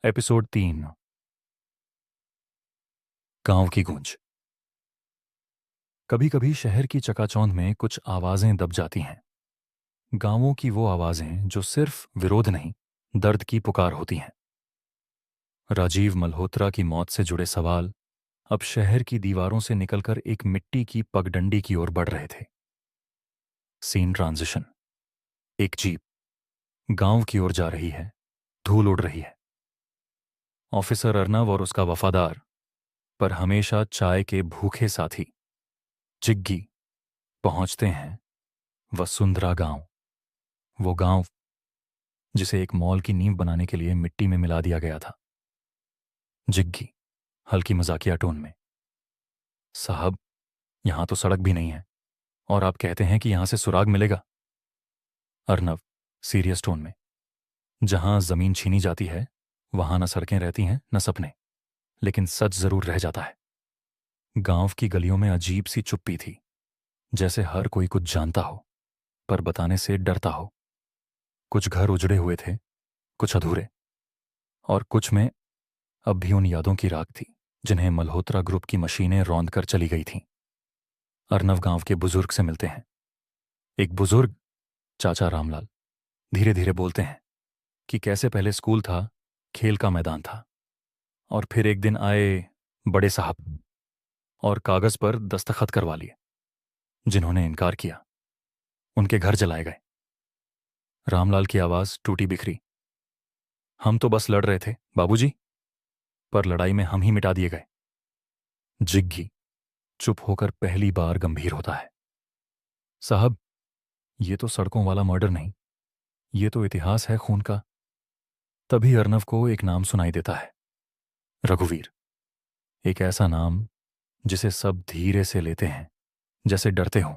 Episode 3। गांव की गूंज। कभी कभी शहर की चकाचौंध में कुछ आवाजें दब जाती हैं। गांवों की वो आवाजें जो सिर्फ विरोध नहीं, दर्द की पुकार होती हैं। राजीव मल्होत्रा की मौत से जुड़े सवाल अब शहर की दीवारों से निकलकर एक मिट्टी की पगडंडी की ओर बढ़ रहे थे। Scene transition. एक जीप गांव की ओर जा रही है। धूल उड़ रही है। ऑफिसर अर्नव और उसका वफादार पर हमेशा चाय के भूखे साथी जिग्गी पहुंचते हैं वसुंधरा गांव। वो गांव जिसे एक मॉल की नींव बनाने के लिए मिट्टी में मिला दिया गया था। जिग्गी हल्की मजाकिया टोन में, साहब, यहां तो सड़क भी नहीं है और आप कहते हैं कि यहां से सुराग मिलेगा। अर्नव सीरियस टोन में, जहां जमीन छीनी जाती है वहां न सड़कें रहती हैं न सपने, लेकिन सच जरूर रह जाता है। गांव की गलियों में अजीब सी चुप्पी थी, जैसे हर कोई कुछ जानता हो पर बताने से डरता हो। कुछ घर उजड़े हुए थे, कुछ अधूरे, और कुछ में अब भी उन यादों की राख थी जिन्हें मल्होत्रा ग्रुप की मशीनें रौंद कर चली गई थीं। अर्नव गांव के बुजुर्ग से मिलते हैं। एक बुजुर्ग, चाचा रामलाल, धीरे धीरे बोलते हैं कि कैसे पहले स्कूल था, खेल का मैदान था, और फिर एक दिन आए बड़े साहब और कागज पर दस्तखत करवा लिए। जिन्होंने इनकार किया उनके घर जलाए गए। रामलाल की आवाज टूटी बिखरी, हम तो बस लड़ रहे थे बाबूजी, पर लड़ाई में हम ही मिटा दिए गए। जिग्गी चुप होकर पहली बार गंभीर होता है। साहब, ये तो सड़कों वाला मर्डर नहीं, ये तो इतिहास है खून का। तभी अर्नव को एक नाम सुनाई देता है, रघुवीर। एक ऐसा नाम जिसे सब धीरे से लेते हैं, जैसे डरते हों।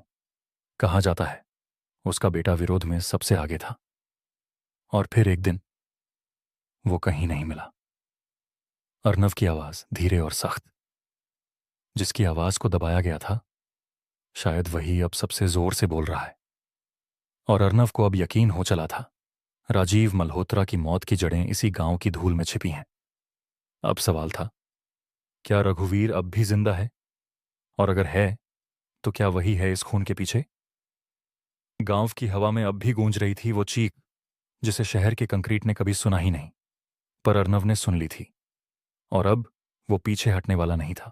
कहा जाता है उसका बेटा विरोध में सबसे आगे था, और फिर एक दिन वो कहीं नहीं मिला। अर्नव की आवाज धीरे और सख्त। जिसकी आवाज को दबाया गया था, शायद वही अब सबसे जोर से बोल रहा है। और अर्नव को अब यकीन हो चला था, राजीव मल्होत्रा की मौत की जड़ें इसी गांव की धूल में छिपी हैं। अब सवाल था, क्या रघुवीर अब भी जिंदा है? और अगर है, तो क्या वही है इस खून के पीछे? गांव की हवा में अब भी गूंज रही थी वो चीख जिसे शहर के कंक्रीट ने कभी सुना ही नहीं, पर अर्नव ने सुन ली थी। और अब वो पीछे हटने वाला नहीं था।